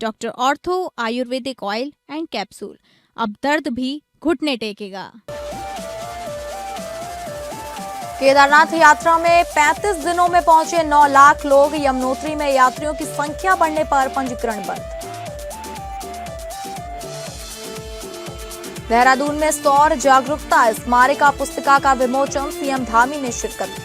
Doctor ortho Ayurvedic oil and capsule, अब दर्द भी घुटने टेकेगा। केदारनाथ यात्रा में 35 दिनों में पहुंचे 9 लाख लोग। यमुनोत्री में यात्रियों की संख्या बढ़ने पर पंजीकरण बंद। देहरादून में सौर जागरूकता स्मारिका पुस्तिका का विमोचन, सीएम धामी ने शिरकत।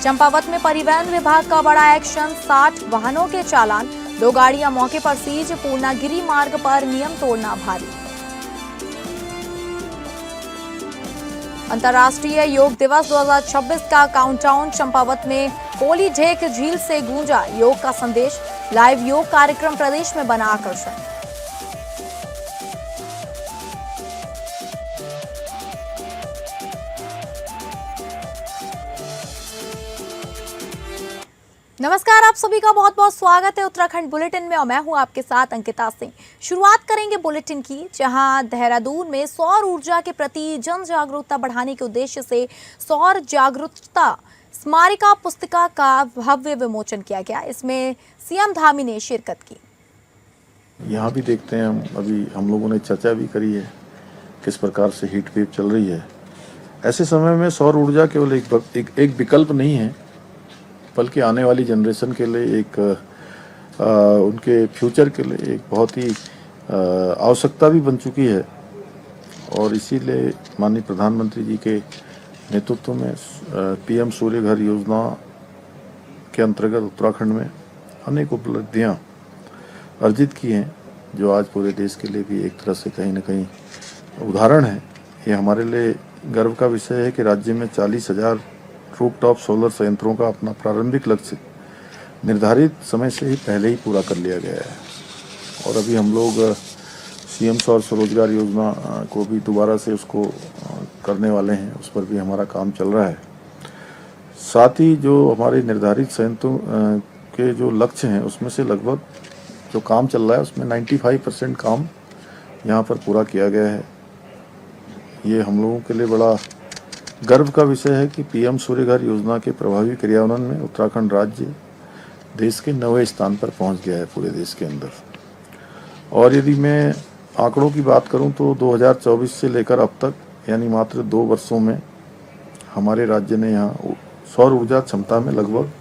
चंपावत में परिवहन विभाग का बड़ा एक्शन, 60 वाहनों के चालान, 2 गाड़ियां मौके पर सीज। पूर्णागिरी मार्ग पर नियम तोड़ना भारी। अंतर्राष्ट्रीय योग दिवस 2026 का काउंटडाउन, चंपावत में कोली ढेक झील से गूंजा योग का संदेश। लाइव योग कार्यक्रम प्रदेश में बना आकर्षण। नमस्कार, आप सभी का बहुत बहुत स्वागत है उत्तराखंड बुलेटिन में और मैं हूं आपके साथ अंकिता सिंह। शुरुआत करेंगे बुलेटिन की, जहां देहरादून में सौर ऊर्जा के प्रति जन जागरूकता बढ़ाने के उद्देश्य से सौर जागरूकता स्मारिका पुस्तिका का भव्य विमोचन किया गया। इसमें सीएम धामी ने शिरकत की। यहाँ भी देखते हैं अभी हम लोगों ने चर्चा भी करी है किस प्रकार से हीट वेव चल रही है। ऐसे समय में सौर ऊर्जा केवल एक विकल्प नहीं है, बल्कि आने वाली जनरेशन के लिए उनके फ्यूचर के लिए एक बहुत ही आवश्यकता भी बन चुकी है। और इसीलिए माननीय प्रधानमंत्री जी के नेतृत्व में पीएम सूर्य घर योजना के अंतर्गत उत्तराखंड में अनेक उपलब्धियां अर्जित की हैं, जो आज पूरे देश के लिए भी एक तरह से कहीं न कहीं उदाहरण है। ये हमारे लिए गर्व का विषय है कि राज्य में 40,000 रूफटॉप सोलर संयंत्रों का अपना प्रारंभिक लक्ष्य निर्धारित समय से ही पहले ही पूरा कर लिया गया है। और अभी हम लोग सीएम सौर स्वरोजगार योजना को भी दोबारा से उसको करने वाले हैं, उस पर भी हमारा काम चल रहा है। साथ ही जो हमारे निर्धारित संयंत्रों के जो लक्ष्य हैं उसमें से लगभग जो काम चल रहा है उसमें 95% काम यहाँ पर पूरा किया गया है। ये हम लोगों के लिए बड़ा गर्व का विषय है कि पीएम सूर्य घर योजना के प्रभावी क्रियान्वयन में उत्तराखंड राज्य देश के 9वें स्थान पर पहुंच गया है पूरे देश के अंदर। और यदि मैं आंकड़ों की बात करूं तो 2024 से लेकर अब तक यानी मात्र 2 वर्षों में हमारे राज्य ने यहाँ सौर ऊर्जा क्षमता में लगभग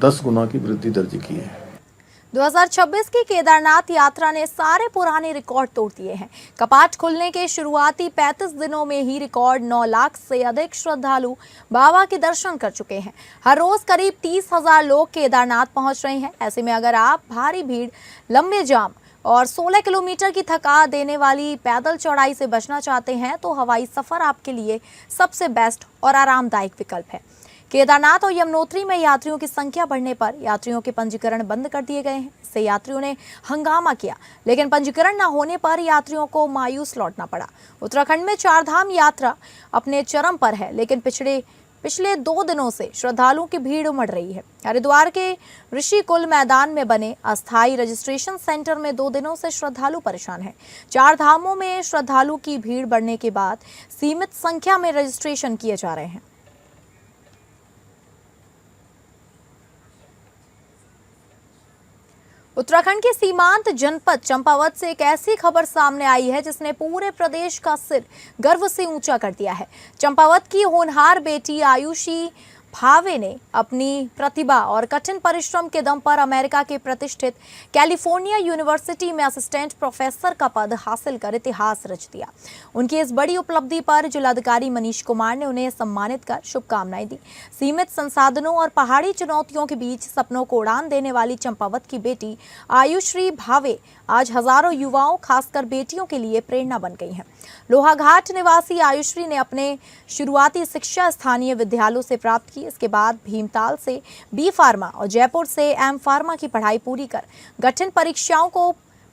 10 गुना की वृद्धि दर्ज की है। 2026 की केदारनाथ यात्रा ने सारे पुराने रिकॉर्ड तोड़ दिए हैं। कपाट खुलने के शुरुआती 35 दिनों में ही रिकॉर्ड 9 लाख से अधिक श्रद्धालु बाबा के दर्शन कर चुके हैं। हर रोज करीब 30,000 लोग केदारनाथ पहुंच रहे हैं। ऐसे में अगर आप भारी भीड़, लंबे जाम और 16 किलोमीटर की थका देने वाली पैदल चौड़ाई से बचना चाहते हैं तो हवाई सफर आपके लिए सबसे बेस्ट और आरामदायक विकल्प है। केदारनाथ और यमुनोत्री में यात्रियों की संख्या बढ़ने पर यात्रियों के पंजीकरण बंद कर दिए गए हैं। इससे यात्रियों ने हंगामा किया, लेकिन पंजीकरण न होने पर यात्रियों को मायूस लौटना पड़ा। उत्तराखंड में 4 धाम यात्रा अपने चरम पर है, लेकिन पिछले 2 दिनों से श्रद्धालुओं की भीड़ उमड़ रही है। हरिद्वार के ऋषिकुल मैदान में बने अस्थायी रजिस्ट्रेशन सेंटर में 2 दिनों से श्रद्धालु परेशान हैं। 4 धामों में श्रद्धालु की भीड़ बढ़ने के बाद सीमित संख्या में रजिस्ट्रेशन किए जा रहे हैं। उत्तराखंड के सीमांत जनपद चंपावत से एक ऐसी खबर सामने आई है जिसने पूरे प्रदेश का सिर गर्व से ऊंचा कर दिया है। चंपावत की होनहार बेटी आयुषी भावे ने अपनी प्रतिभा और कठिन परिश्रम के दम पर अमेरिका के प्रतिष्ठित कैलिफोर्निया यूनिवर्सिटी में असिस्टेंट प्रोफेसर का पद हासिल कर इतिहास रच दिया। उनकी इस बड़ी उपलब्धि पर जिलाधिकारी मनीष कुमार ने उन्हें सम्मानित कर शुभकामनाएं दी। सीमित संसाधनों और पहाड़ी चुनौतियों के बीच सपनों को उड़ान देने वाली चंपावत की बेटी आयुश्री भावे आज हजारों युवाओं, खासकर बेटियों के लिए प्रेरणा बन गई हैं। लोहाघाट निवासी आयुश्री ने अपने शुरुआती शिक्षा स्थानीय विद्यालयों से प्राप्त की। इसके बाद भीमताल से बी फार्मा और जयपुर से एम फार्मा की पढ़ाई पूरी कर कठिन परीक्षाओं को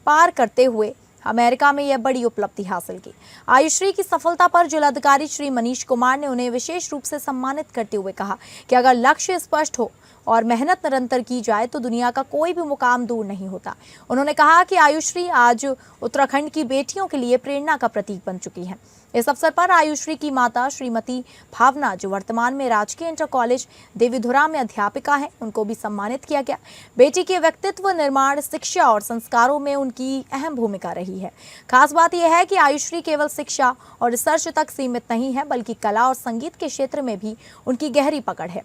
पार करते हुए अमेरिका में यह बड़ी उपलब्धि हासिल की। आयुश्री की सफलता पर जिलाधिकारी श्री मनीष कुमार ने उन्हें विशेष रूप से सम्मानित करते हुए कहा कि अगर लक्ष्य स्पष्ट हो और मेहनत निरंतर की जाए तो दुनिया का कोई भी मुकाम दूर नहीं होता। उन्होंने कहा कि आयुश्री आज उत्तराखंड की बेटियों के लिए प्रेरणा का प्रतीक बन चुकी है। इस अवसर पर आयुश्री की माता श्रीमती भावना, जो वर्तमान में राजकीय इंटर कॉलेज देवीधुरा में अध्यापिका हैं, उनको भी सम्मानित किया गया। बेटी के व्यक्तित्व निर्माण, शिक्षा और संस्कारों में उनकी अहम भूमिका रही है। खास बात यह है कि आयुश्री केवल शिक्षा और रिसर्च तक सीमित नहीं है, बल्कि कला और संगीत के क्षेत्र में भी उनकी गहरी पकड़ है।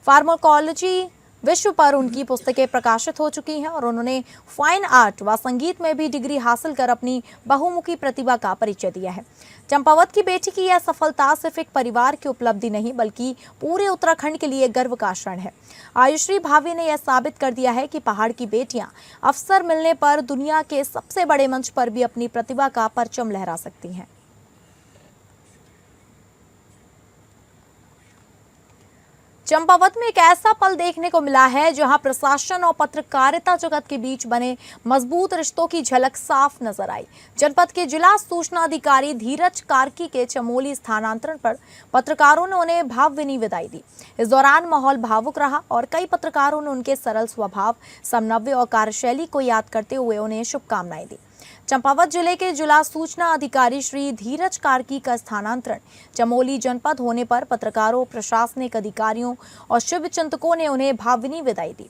फार्माकोलॉजी विश्व पर उनकी पुस्तकें प्रकाशित हो चुकी हैं और उन्होंने फाइन आर्ट व संगीत में भी डिग्री हासिल कर अपनी बहुमुखी प्रतिभा का परिचय दिया है। चंपावत की बेटी की यह सफलता सिर्फ एक परिवार की उपलब्धि नहीं, बल्कि पूरे उत्तराखंड के लिए गर्व का क्षण है। आयुश्री भावे ने यह साबित कर दिया है कि पहाड़ की बेटियां अवसर मिलने पर दुनिया के सबसे बड़े मंच पर भी अपनी प्रतिभा का परचम लहरा सकती हैं। चंपावत में एक ऐसा पल देखने को मिला है जहां प्रशासन और पत्रकारिता जगत के बीच बने मजबूत रिश्तों की झलक साफ नजर आई। जनपद के जिला सूचना अधिकारी धीरज कार्की के चमोली स्थानांतरण पर पत्रकारों ने उन्हें भावभीनी विदाई दी। इस दौरान माहौल भावुक रहा और कई पत्रकारों ने उनके सरल स्वभाव, समन्वय और कार्यशैली को याद करते हुए उन्हें शुभकामनाएं दी। चंपावत जिले के जिला सूचना अधिकारी श्री धीरज कार्की का स्थानांतरण चमोली जनपद होने पर पत्रकारों, प्रशासनिक अधिकारियों और शुभचिंतकों ने उन्हें भावभीनी विदाई दी।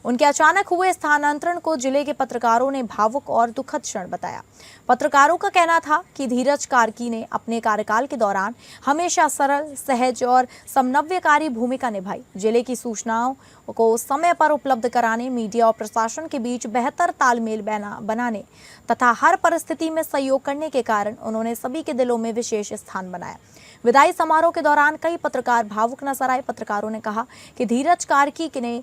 उनके अचानक हुए स्थानांतरण को जिले के पत्रकारों ने भावुक और दुखद क्षण बताया। पत्रकारों का कहना था कि धीरज कार्की ने अपने कार्यकाल के दौरान हमेशा सरल, सहज और समन्वयकारी भूमिका निभाई। जिले की सूचनाओं को समय पर उपलब्ध कराने, मीडिया और प्रशासन के बीच बेहतर तालमेल बनाने तथा हर परिस्थिति में सहयोग करने के कारण उन्होंने सभी के दिलों में विशेष स्थान बनाया। विदाई समारोह के दौरान कई पत्रकार भावुक नजर आए। पत्रकारों ने कहा कि धीरज कार्की ने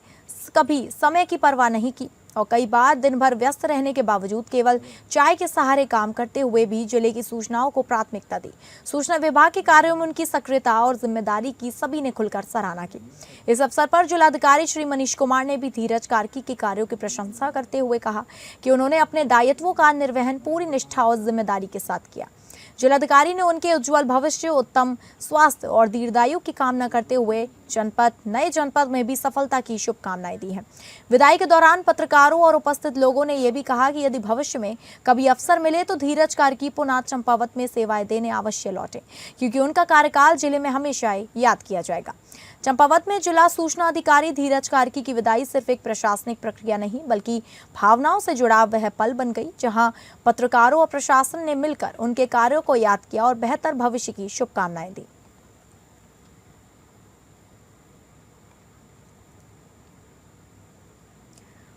कभी समय की परवाह नहीं की और कई बार दिन भर व्यस्त रहने के बावजूद केवल चाय के सहारे काम करते हुए भी जिले की सूचनाओं को प्राथमिकता दी। सूचना विभाग के कार्यों में उनकी सक्रियता और जिम्मेदारी की सभी ने खुलकर सराहना की। इस अवसर पर जिलाधिकारी श्री मनीष कुमार ने भी धीरज कार्की के कार्यों की प्रशंसा करते हुए कहा कि उन्होंने अपने दायित्वों का निर्वहन पूरी निष्ठा और जिम्मेदारी के साथ किया। जिलाधिकारी ने उनके उज्जवल भविष्य, उत्तम स्वास्थ्य और दीर्घायु की कामना करते हुए नए जनपद में भी सफलता की शुभकामनाएं दी हैं। विदाई के दौरान पत्रकारों और उपस्थित लोगों ने यह भी कहा कि यदि भविष्य में कभी अवसर मिले तो धीरज कार्की पुनः चंपावत में सेवाएं देने अवश्य लौटे, क्योंकि उनका कार्यकाल जिले में हमेशा याद किया जाएगा। चंपावत में जिला सूचना अधिकारी धीरज कार्की की विदाई सिर्फ एक प्रशासनिक प्रक्रिया नहीं, बल्कि भावनाओं से जुड़ा वह पल बन गई जहां पत्रकारों और प्रशासन ने मिलकर उनके कार्यों को याद किया और बेहतर भविष्य की शुभकामनाएं दी।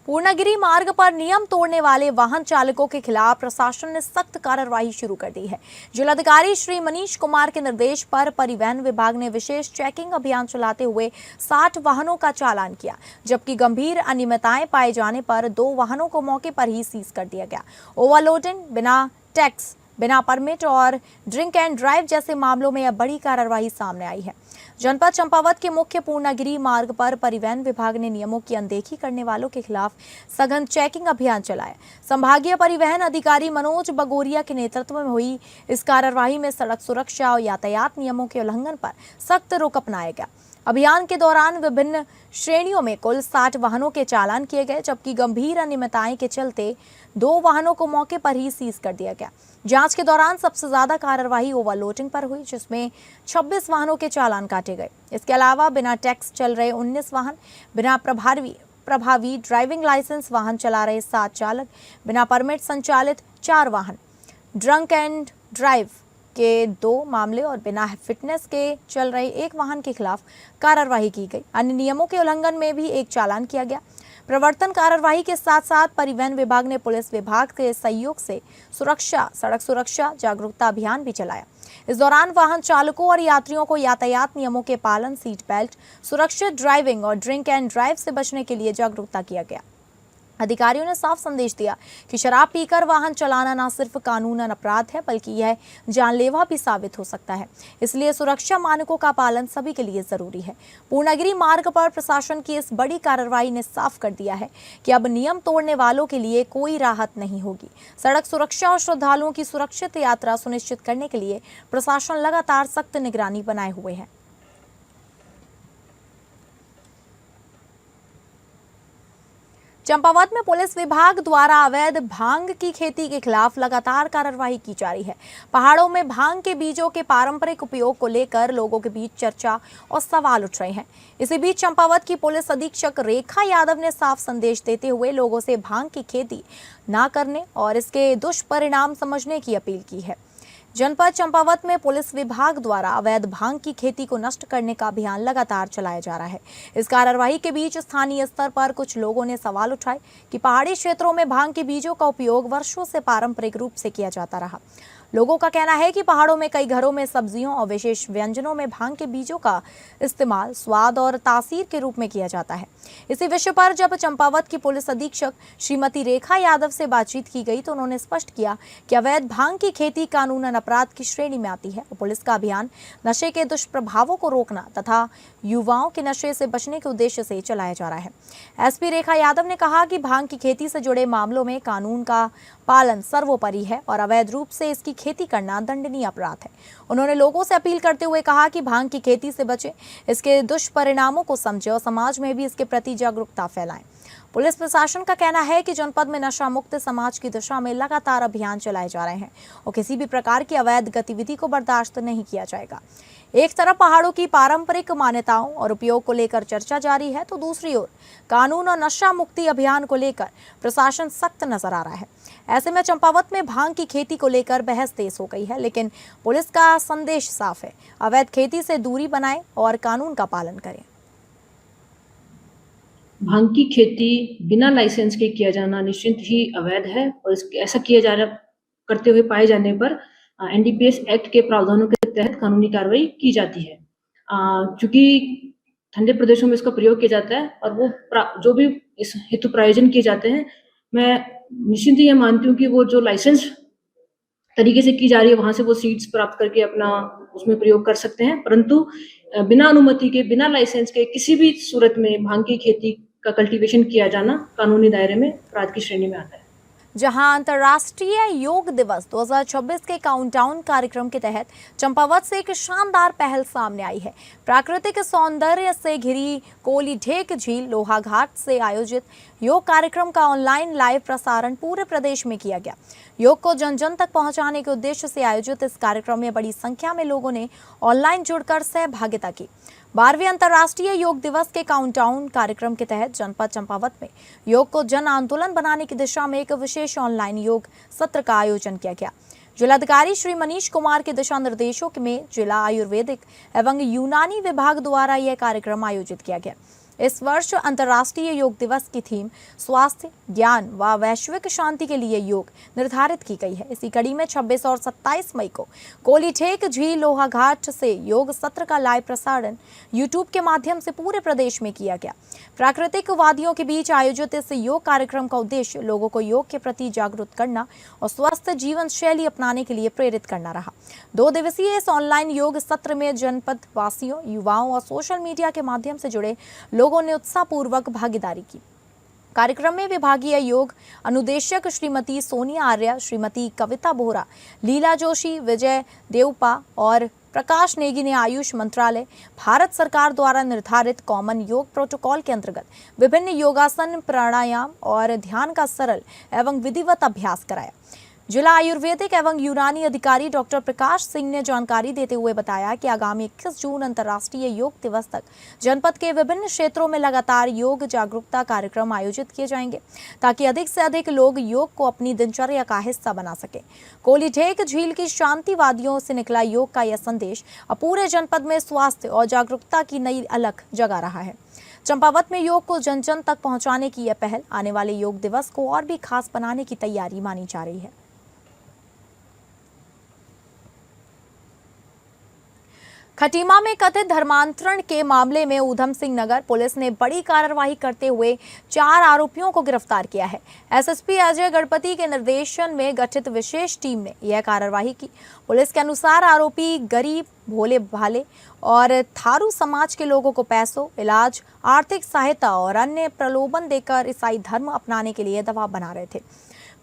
पूर्णागिरि मार्ग पर नियम तोड़ने वाले वाहन चालकों के खिलाफ प्रशासन ने सख्त कार्रवाई शुरू कर दी है। जिलाधिकारी श्री मनीष कुमार के निर्देश पर परिवहन विभाग ने विशेष चेकिंग अभियान चलाते हुए 60 वाहनों का चालान किया, जबकि गंभीर अनियमितताएं पाए जाने पर 2 वाहनों को मौके पर ही सीज कर दिया गया। ओवरलोडिंग, बिना टैक्स, बिना परमिट और ड्रिंक एंड ड्राइव जैसे मामलों में यह बड़ी कार्रवाई सामने आई है। जनपद चंपावत के मुख्य पूर्णागिरि मार्ग पर परिवहन विभाग ने नियमों की अनदेखी करने वालों के खिलाफ सघन चेकिंग अभियान चलाया। संभागीय परिवहन अधिकारी मनोज बगोरिया के नेतृत्व में हुई इस कार्रवाई में सड़क सुरक्षा और यातायात नियमों के उल्लंघन पर सख्त रुख अपनाया गया। अभियान के दौरान विभिन्न श्रेणियों में कुल 60 वाहनों के चालान किए गए, जबकि गंभीर अनियमितताएं के चलते 2 वाहनों को मौके पर ही सीज कर दिया गया। जांच के दौरान सबसे ज्यादा कार्रवाई ओवरलोडिंग पर हुई, जिसमें 26 वाहनों के चालान काटे गए। इसके अलावा बिना टैक्स चल रहे 19 वाहन, बिना प्रभावी ड्राइविंग लाइसेंस वाहन चला रहे 7 चालक, बिना परमिट संचालित 4 वाहन, ड्रंक एंड ड्राइव के 2 मामले और बिना फिटनेस के चल रहे 1 वाहन के खिलाफ कार्रवाई की गई। अन्य नियमों के उल्लंघन में भी 1 चालान किया गया। प्रवर्तन कार्रवाई के साथ साथ परिवहन विभाग ने पुलिस विभाग के सहयोग से सड़क सुरक्षा जागरूकता अभियान भी चलाया। इस दौरान वाहन चालकों और यात्रियों को यातायात नियमों के पालन, सीट बेल्ट, सुरक्षित ड्राइविंग और ड्रिंक एंड ड्राइव से बचने के लिए जागरूकता किया गया। अधिकारियों ने साफ संदेश दिया कि शराब पीकर वाहन चलाना न सिर्फ कानूनन अपराध है, बल्कि यह जानलेवा भी साबित हो सकता है। इसलिए सुरक्षा मानकों का पालन सभी के लिए जरूरी है। पूर्णागिरि मार्ग पर प्रशासन की इस बड़ी कार्रवाई ने साफ कर दिया है कि अब नियम तोड़ने वालों के लिए कोई राहत नहीं होगी। सड़क सुरक्षा और श्रद्धालुओं की सुरक्षित यात्रा सुनिश्चित करने के लिए प्रशासन लगातार सख्त निगरानी बनाए हुए है। चंपावत में पुलिस विभाग द्वारा अवैध भांग की खेती के खिलाफ लगातार कार्रवाई की जा रही है। पहाड़ों में भांग के बीजों के पारंपरिक उपयोग को लेकर लोगों के बीच चर्चा और सवाल उठ रहे हैं। इसी बीच चंपावत की पुलिस अधीक्षक रेखा यादव ने साफ संदेश देते हुए लोगों से भांग की खेती न करने और इसके दुष्परिणाम समझने की अपील की है। जनपद चंपावत में पुलिस विभाग द्वारा अवैध भांग की खेती को नष्ट करने का अभियान लगातार चलाया जा रहा है। इस कार्रवाई के बीच स्थानीय स्तर पर कुछ लोगों ने सवाल उठाए कि पहाड़ी क्षेत्रों में भांग के बीजों का उपयोग वर्षों से पारंपरिक रूप से किया जाता रहा। लोगों का कहना है कि पहाड़ों में कई घरों में सब्जियों और विशेष व्यंजनों में भांग के बीजों का इस्तेमाल स्वाद और तासीर के रूप में किया जाता है। इसी विषय पर जब चंपावत की पुलिस अधीक्षक श्रीमती रेखा यादव से बातचीत की गई तो उन्होंने स्पष्ट किया कि अवैध भांग की खेती कानूनन अपराध की श्रेणी में आती है और पुलिस का अभियान नशे के दुष्प्रभावों को रोकना तथा युवाओं के नशे से बचने के उद्देश्य से चलाया जा रहा है। एसपी रेखा यादव ने कहा कि भांग की खेती से जुड़े मामलों में कानून का पालन सर्वोपरि है और अवैध रूप से इसकी खेती करना दंडनीय अपराध है। उन्होंने लोगों से अपील करते हुए कहा कि भांग की खेती से बचें, इसके दुष्परिणामों को समझें और समाज में भी इसके प्रति जागरूकता फैलाएं। पुलिस प्रशासन का कहना है कि जनपद में नशा मुक्त समाज की दिशा में लगातार अभियान चलाए जा रहे हैं और किसी भी प्रकार की अवैध गतिविधि को बर्दाश्त नहीं किया जाएगा। एक तरफ पहाड़ों की पारंपरिक मान्यताओं और उपयोग को लेकर चर्चा जारी है तो दूसरी ओर कानून और नशा मुक्ति अभियान को लेकर प्रशासन सख्त नजर आ रहा है। ऐसे में चंपावत में भांग की खेती को लेकर बहस तेज हो गई है, लेकिन पुलिस का संदेश साफ है, अवैध खेती से दूरी बनाएं और कानून का पालन करें। भांग की खेती बिना लाइसेंस के किया जाना निश्चित ही अवैध है और ऐसा किया जाना करते हुए पाए जाने पर एनडीपीएस एक्ट के प्रावधानों के तहत कानूनी कार्रवाई की जाती है। चूंकि ठंडे प्रदेशों में इसका प्रयोग किया जाता है और वो जो भी इस हेतु प्रायोजन किए जाते हैं, मैं निश्चित ही यह मानती हूँ कि वो जो लाइसेंस तरीके से की जा रही है वहां से वो सीड्स प्राप्त करके अपना उसमें प्रयोग कर सकते हैं, परंतु बिना अनुमति के, बिना लाइसेंस के किसी भी सूरत में भांग की खेती का कल्टीवेशन किया जाना कानूनी दायरे में अपराध की श्रेणी में आता है। जहां अंतर्राष्ट्रीय योग दिवस 2026 के काउंटडाउन कार्यक्रम के तहत चंपावत से एक शानदार पहल सामने आई है। प्राकृतिक सौंदर्य से घिरी कोलीढेक झील लोहाघाट से आयोजित योग कार्यक्रम का ऑनलाइन लाइव प्रसारण पूरे प्रदेश में किया गया। योग को जन जन तक पहुंचाने के उद्देश्य से आयोजित इस कार्यक्रम में बड़ी संख्या में लोगों ने ऑनलाइन जुड़कर सहभागिता की। 12वें अंतर्राष्ट्रीय योग दिवस के काउंटडाउन कार्यक्रम के तहत जनपद चंपावत में योग को जन आंदोलन बनाने की दिशा में एक विशेष ऑनलाइन योग सत्र का आयोजन किया गया। जिलाधिकारी श्री मनीष कुमार के दिशा निर्देशों में जिला आयुर्वेदिक एवं यूनानी विभाग द्वारा यह कार्यक्रम आयोजित किया गया। इस वर्ष अंतर्राष्ट्रीय योग दिवस की थीम स्वास्थ्य, ज्ञान व वैश्विक शांति के लिए योग निर्धारित की गई है। इसी कड़ी में 26 और 27 मई को कोलीढेक झील लोहाघाट से योग सत्र का लाइव प्रसारण यूट्यूब के माध्यम से पूरे प्रदेश में किया गया। प्राकृतिक वादियों के बीच आयोजित इस योग कार्यक्रम का उद्देश्य लोगों को योग के प्रति जागरूक करना और स्वस्थ जीवन शैली अपनाने के लिए प्रेरित करना रहा। 2 दिवसीय इस ऑनलाइन योग सत्र में जनपद वासियों, युवाओं और सोशल मीडिया के माध्यम से जुड़े लोगों ने उत्साहपूर्वक भागीदारी की। कार्यक्रम में विभागीय योग अनुदेशक श्रीमती सोनिया आर्य, श्रीमती कविता बोहरा, लीला जोशी, विजय देवपा और प्रकाश नेगी ने आयुष मंत्रालय, भारत सरकार द्वारा निर्धारित कॉमन योग प्रोटोकॉल के अंतर्गत विभिन्न योगासन, प्राणायाम और ध्यान का सरल एवं विधिवत अभ्यास कराया। जिला आयुर्वेदिक एवं यूनानी अधिकारी डॉक्टर प्रकाश सिंह ने जानकारी देते हुए बताया कि आगामी 21 जून अंतर्राष्ट्रीय योग दिवस तक जनपद के विभिन्न क्षेत्रों में लगातार योग जागरूकता कार्यक्रम आयोजित किए जाएंगे ताकि अधिक से अधिक लोग योग को अपनी दिनचर्या का हिस्सा बना सके। कोलीढेक झील की शांतिवादियों से निकला योग का यह संदेश अब पूरे जनपद में स्वास्थ्य और जागरूकता की नई अलख जगा रहा है। चंपावत में योग को जन जन तक पहुंचाने की यह पहल आने वाले योग दिवस को और भी खास बनाने की तैयारी मानी जा रही है। खटीमा में कथित धर्मांतरण के मामले में ऊधम सिंह नगर पुलिस ने बड़ी कार्रवाई करते हुए 4 आरोपियों को गिरफ्तार किया है। एसएसपी अजय गणपति के निर्देशन में गठित विशेष टीम ने यह कार्रवाई की। पुलिस के अनुसार आरोपी गरीब, भोले भाले और थारू समाज के लोगों को पैसों, इलाज, आर्थिक सहायता और अन्य प्रलोभन देकर ईसाई धर्म अपनाने के लिए दबाव बना रहे थे।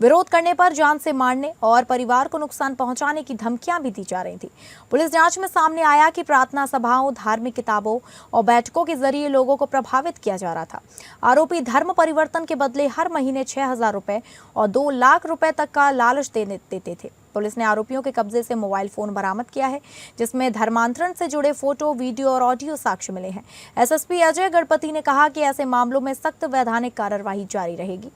विरोध करने पर जान से मारने और परिवार को नुकसान पहुंचाने की धमकियां भी दी जा रही थी। पुलिस जांच में सामने आया कि प्रार्थना सभाओं, धार्मिक किताबों और बैठकों के जरिए लोगों को प्रभावित किया जा रहा था। आरोपी धर्म परिवर्तन के बदले हर महीने 6,000 रुपए और 2 लाख रुपए तक का लालच देते थे। पुलिस ने आरोपियों के कब्जे से मोबाइल फोन बरामद किया है, जिसमें धर्मांतरण से जुड़े फोटो, वीडियो और ऑडियो साक्ष्य मिले हैं। एसएसपी अजय गणपति ने कहा कि ऐसे मामलों में सख्त वैधानिक कार्रवाई जारी रहेगी।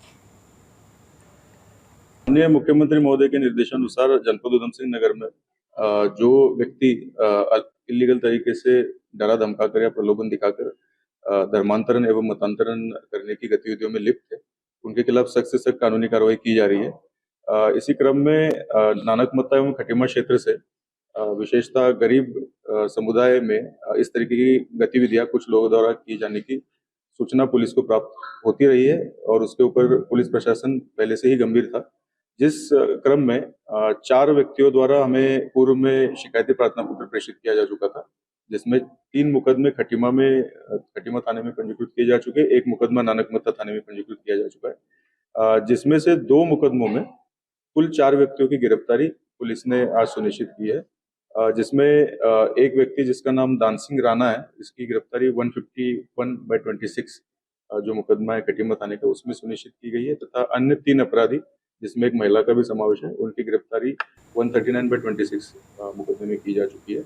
माननीय मुख्यमंत्री महोदय के निर्देशानुसार जनपद उधम सिंह नगर में जो व्यक्ति इलीगल तरीके से डरा धमकाकर या प्रलोभन दिखाकर धर्मांतरण एवं मतांतरण करने की गतिविधियों में लिप्त थे, उनके खिलाफ सख्त से सख्त कानूनी कार्रवाई की जा रही है। इसी क्रम में नानकमत्ता एवं खटीमा क्षेत्र से विशेषतः गरीब समुदाय में इस तरीके की गतिविधियां कुछ लोगों द्वारा की जाने की सूचना पुलिस को प्राप्त होती रही है और उसके ऊपर पुलिस प्रशासन पहले से ही गंभीर था। जिस क्रम में 4 व्यक्तियों द्वारा हमें पूर्व में शिकायती प्रार्थना पत्र प्रेषित किया जा चुका था, जिसमें 3 मुकदमे खटीमा थाने में पंजीकृत किए जा चुके, 1 मुकदमा नानकमत्ता थाने में पंजीकृत किया जा चुका है, जिसमें से 2 मुकदमों में कुल 4 व्यक्तियों की गिरफ्तारी पुलिस ने आज सुनिश्चित की है, जिसमें एक व्यक्ति जिसका नाम दान सिंह राणा है, इसकी गिरफ्तारी 151/26 जो मुकदमा है खटीमा थाने का उसमें सुनिश्चित की गई है तथा अन्य 3 अपराधी जिसमें एक महिला का भी समावेश है, उनकी गिरफ्तारी 139/26 मुकदमे में की जा चुकी है।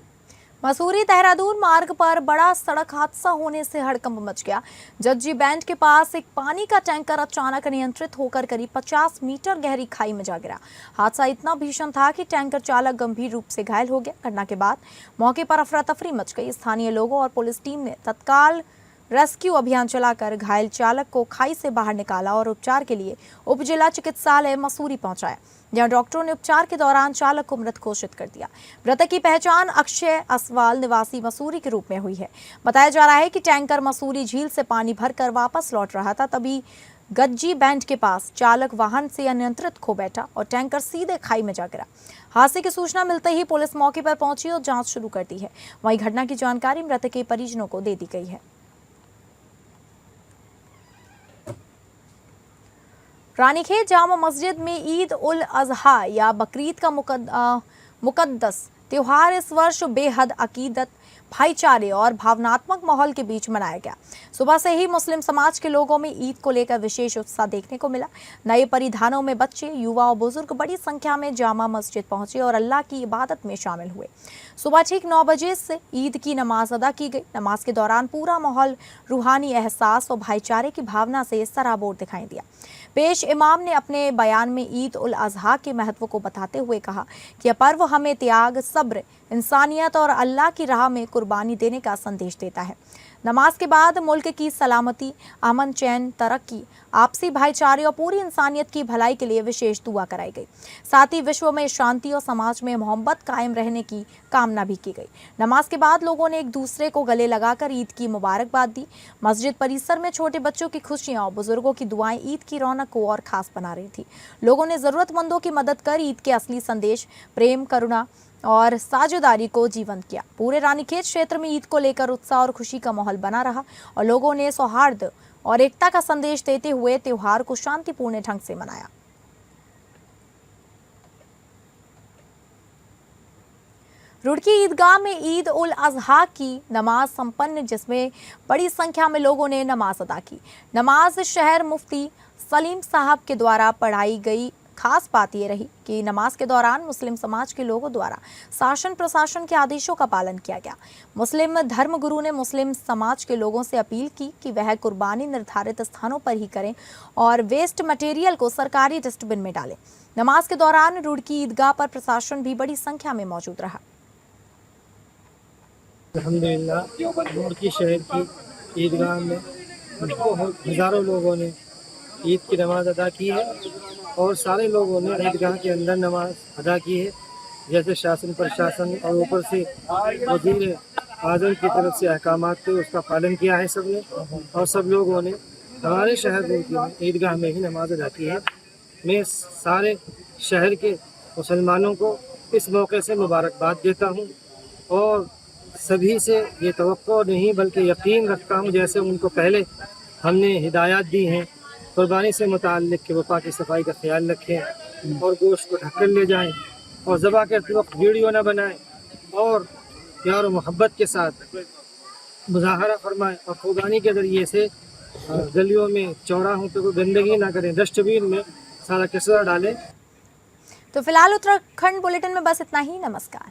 मसूरी देहरादून मार्ग पर बड़ा सड़क हादसा होने से हड़कंप मच गया। जज्जी बैंड के पास एक पानी का टैंकर अचानक अनियंत्रित होकर करीब 50 मीटर गहरी खाई में जा गिरा। हादसा इतना भीषण था कि टैंकर चालक गंभीर रूप से घायल हो गया। घटना के बाद मौके पर अफरा तफरी मच गई। स्थानीय लोगों और पुलिस टीम ने तत्काल रेस्क्यू अभियान चलाकर घायल चालक को खाई से बाहर निकाला और उपचार के लिए उप जिला चिकित्सालय मसूरी पहुंचाया, जहां डॉक्टरों ने उपचार के दौरान चालक को मृत घोषित कर दिया। मृतक की पहचान अक्षय असवाल निवासी मसूरी के रूप में हुई है। बताया जा रहा है कि टैंकर मसूरी झील से पानी भरकर वापस लौट रहा था, तभी गज्जी बैंड के पास चालक वाहन से अनियंत्रित खो बैठा और टैंकर सीधे खाई में जा गिरा। हादसे की सूचना मिलते ही पुलिस मौके पर पहुंची और जांच शुरू कर दी है। वहीं घटना की जानकारी मृतक के परिजनों को दे दी गई है। रानीखेत जामा मस्जिद में ईद उल अजहा या बकरीद का मुकद्दस त्योहार इस वर्ष बेहद अकीदत, भाईचारे और भावनात्मक माहौल के बीच मनाया गया। सुबह से ही मुस्लिम समाज के लोगों में ईद को लेकर विशेष उत्साह देखने को मिला। नए परिधानों में बच्चे, युवा और बुजुर्ग बड़ी संख्या में जामा मस्जिद पहुंचे और अल्लाह की इबादत में शामिल हुए। सुबह ठीक 9 बजे से ईद की नमाज अदा की गई। नमाज के दौरान पूरा माहौल रूहानी एहसास और भाईचारे की भावना से सराबोर दिखाई दिया। पेश इमाम ने अपने बयान में ईद उल अजहा के महत्व को बताते हुए कहा कि यह पर्व हमें त्याग, सब्र, इंसानियत और अल्लाह की राह में कुर्बानी देने का संदेश देता है। नमाज के बाद मुल्क की सलामती, अमन, चैन, तरक्की, आपसी भाईचारे और पूरी इंसानियत की भलाई के लिए विशेष दुआ कराई गई। साथ ही विश्व में शांति और समाज में मोहब्बत कायम रहने की कामना भी की गई। नमाज के बाद लोगों ने एक दूसरे को गले लगाकर ईद की मुबारकबाद दी। मस्जिद परिसर में छोटे बच्चों की खुशियां और बुजुर्गों की दुआएं ईद की रौनक को और खास बना रही थी। लोगों ने जरूरतमंदों की मदद कर ईद के असली संदेश, प्रेम, करुणा और साझेदारी को जीवंत किया। पूरे रानीखेत क्षेत्र में ईद को लेकर उत्साह और खुशी का माहौल बना रहा और लोगों ने सौहार्द और एकता का संदेश देते हुए त्योहार को शांतिपूर्ण ढंग से मनाया। रुड़की ईदगाह में ईद उल अजहा की नमाज संपन्न, जिसमें बड़ी संख्या में लोगों ने नमाज अदा की। नमाज शहर मुफ्ती सलीम साहब के द्वारा पढ़ाई गई। खास बात यह रही कि नमाज के दौरान मुस्लिम समाज के लोगों द्वारा शासन प्रशासन के आदेशों का पालन किया गया। मुस्लिम धर्मगुरु ने मुस्लिम समाज के लोगों से अपील की कि वह कुर्बानी निर्धारित स्थानों पर ही करें और वेस्ट मटेरियल को सरकारी डस्टबिन में डालें। नमाज के दौरान रुड़की ईदगाह पर प्रशासन भी बड़ी संख्या में मौजूद रहा। अल्हम्दुलिल्लाह रुड़की शहर की ईदगाह में हज़ारों लोगों ने ईद की नमाज अदा की है और सारे लोगों ने ईदगाह के अंदर नमाज अदा की है। जैसे शासन प्रशासन और ऊपर से वज़ीर आज़म की तरफ से अहकामात थे, उसका पालन किया है सबने और सब लोगों ने हमारे शहर रुड़की में ईदगाह में ही नमाज अदा की है। मैं सारे शहर के मुसलमानों को इस मौके से मुबारकबाद देता हूँ और सभी से ये तवक्को नहीं बल्कि यकीन रखता हूँ, जैसे उनको पहले हमने हिदायत दी हैं कुर्बानी से मुताल्लिक कि वफा की सफाई का ख्याल रखें और गोश्त को ढक कर ले जाएं और ज़बह करते वक्त वीडियो ना बनाएं और प्यार और मोहब्बत के साथ मुजाहरा फरमाएं और कुर्बानी के ज़रिए से गलियों में चौराहों पे कोई गंदगी ना करें, डस्टबिन में सारा कचरा डालें। तो फिलहाल उत्तराखंड बुलेटिन में बस इतना ही। नमस्कार।